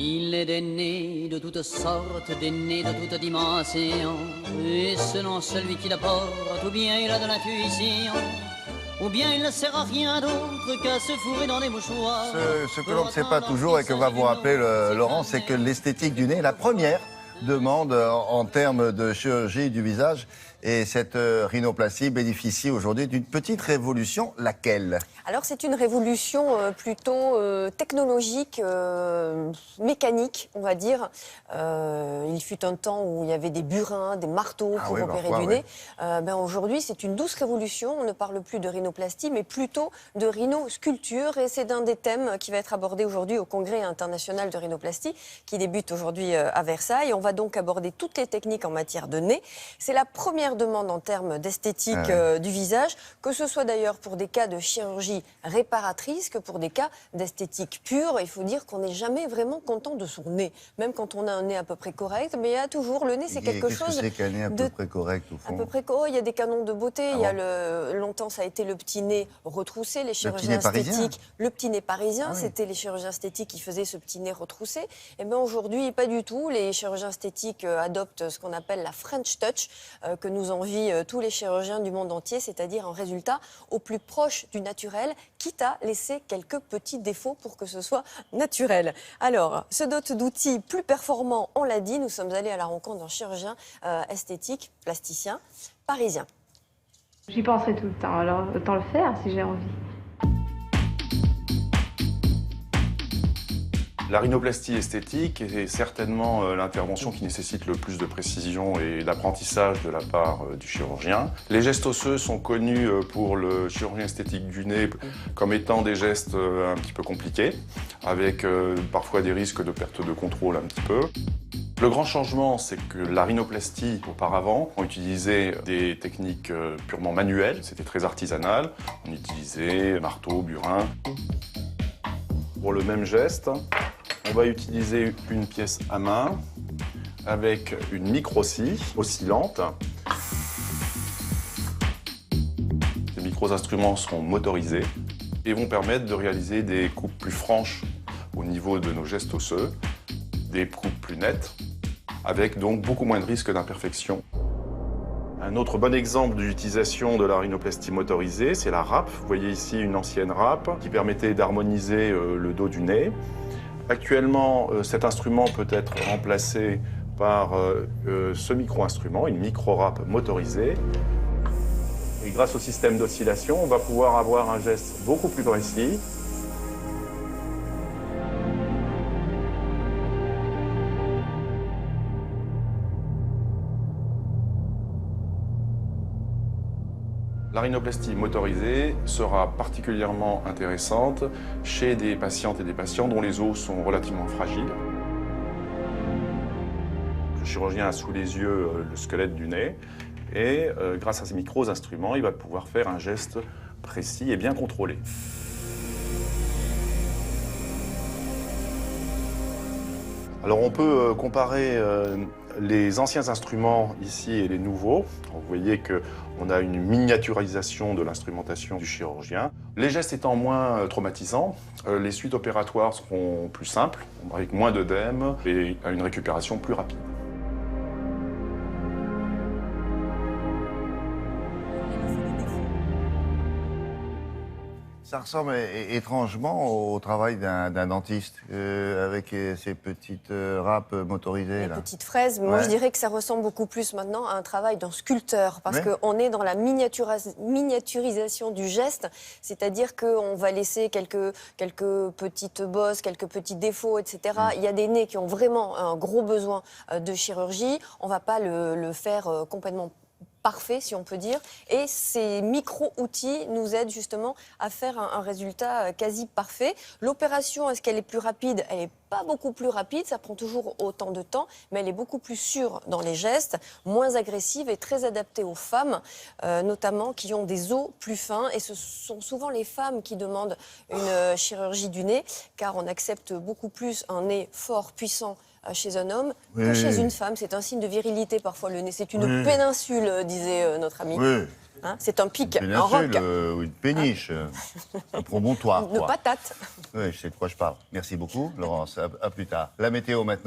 Il est des nez de toutes sortes, des nez de toutes dimensions. Et selon celui qui la porte, ou bien il a de l'intuition, ou bien il ne sert à rien d'autre qu'à se fourrer dans des mouchoirs. Ce que l'on ne sait pas toujours et que va vous rappeler Laurent, c'est que l'esthétique du nez est la première demande en termes de chirurgie du visage. Et cette rhinoplastie bénéficie aujourd'hui d'une petite révolution. Laquelle? Alors c'est une révolution plutôt technologique, mécanique, on va dire. Il fut un temps où il y avait des burins, des marteaux pour opérer du nez. Aujourd'hui, c'est une douce révolution. On ne parle plus de rhinoplastie, mais plutôt de rhinosculpture. Et c'est un des thèmes qui va être abordé aujourd'hui au Congrès international de rhinoplastie, qui débute aujourd'hui à Versailles. On va donc aborder toutes les techniques en matière de nez. C'est la première demande en termes d'esthétique du visage, que ce soit d'ailleurs pour des cas de chirurgie réparatrice que pour des cas d'esthétique pure. Il faut dire qu'on n'est jamais vraiment content de son nez, même quand on a un nez à peu près correct, mais il y a toujours le nez, c'est quelque chose. Qu'est-ce que c'est qu'un nez à peu près correct au fond? À peu près correct, il y a des canons de beauté. Il y a longtemps ça a été le petit nez retroussé, les chirurgiens esthétiques. Le petit nez parisien, c'était les chirurgiens esthétiques qui faisaient ce petit nez retroussé. Et bien aujourd'hui, pas du tout. Les chirurgiens esthétiques adoptent ce qu'on appelle la French Touch, que nous envient tous les chirurgiens du monde entier, c'est-à-dire un résultat au plus proche du naturel, quitte à laisser quelques petits défauts pour que ce soit naturel. Alors, se dote d'outils plus performants, on l'a dit, nous sommes allés à la rencontre d'un chirurgien esthétique, plasticien, parisien. J'y penserai tout le temps, alors autant le faire si j'ai envie. La rhinoplastie esthétique est certainement l'intervention qui nécessite le plus de précision et d'apprentissage de la part du chirurgien. Les gestes osseux sont connus pour le chirurgien esthétique du nez comme étant des gestes un petit peu compliqués, avec parfois des risques de perte de contrôle un petit peu. Le grand changement, c'est que la rhinoplastie, auparavant, on utilisait des techniques purement manuelles, c'était très artisanal. On utilisait marteau, burin. Pour le même geste, on va utiliser une pièce à main avec une micro-scie oscillante. Ces micro-instruments seront motorisés et vont permettre de réaliser des coupes plus franches au niveau de nos gestes osseux, des coupes plus nettes, avec donc beaucoup moins de risques d'imperfection. Un autre bon exemple d'utilisation de la rhinoplastie motorisée, c'est la râpe. Vous voyez ici une ancienne râpe qui permettait d'harmoniser le dos du nez. Actuellement, cet instrument peut être remplacé par ce micro-instrument, une micro-râpe motorisée. Et grâce au système d'oscillation, on va pouvoir avoir un geste beaucoup plus précis. La rhinoplastie motorisée sera particulièrement intéressante chez des patientes et des patients dont les os sont relativement fragiles. Le chirurgien a sous les yeux le squelette du nez et grâce à ces micro-instruments, il va pouvoir faire un geste précis et bien contrôlé. Alors on peut comparer les anciens instruments ici et les nouveaux. Vous voyez qu'on a une miniaturisation de l'instrumentation du chirurgien. Les gestes étant moins traumatisants, les suites opératoires seront plus simples, avec moins d'œdème et une récupération plus rapide. Ça ressemble étrangement au travail d'un dentiste, avec ces petites râpes motorisées. Les petites fraises, moi je dirais que ça ressemble beaucoup plus maintenant à un travail d'un sculpteur, parce qu'on est dans la miniaturisation du geste, c'est-à-dire qu'on va laisser quelques petites bosses, quelques petits défauts, etc. Il y a des nez qui ont vraiment un gros besoin de chirurgie, on ne va pas le faire complètement parfait, si on peut dire. Et ces micro-outils nous aident justement à faire un résultat quasi parfait. L'opération, est-ce qu'elle est plus rapide? Elle n'est pas beaucoup plus rapide, ça prend toujours autant de temps, mais elle est beaucoup plus sûre dans les gestes, moins agressive et très adaptée aux femmes, notamment qui ont des os plus fins. Et ce sont souvent les femmes qui demandent une chirurgie du nez, car on accepte beaucoup plus un nez fort, puissant, chez un homme que chez une femme. C'est un signe de virilité parfois le nez. C'est une péninsule, disait notre ami. Oui. Hein, c'est un pic, Une un roc. ou une péniche, un promontoire. Une quoi. patate. Oui, je sais de quoi je parle. Merci beaucoup, Laurence. À plus tard. La météo maintenant.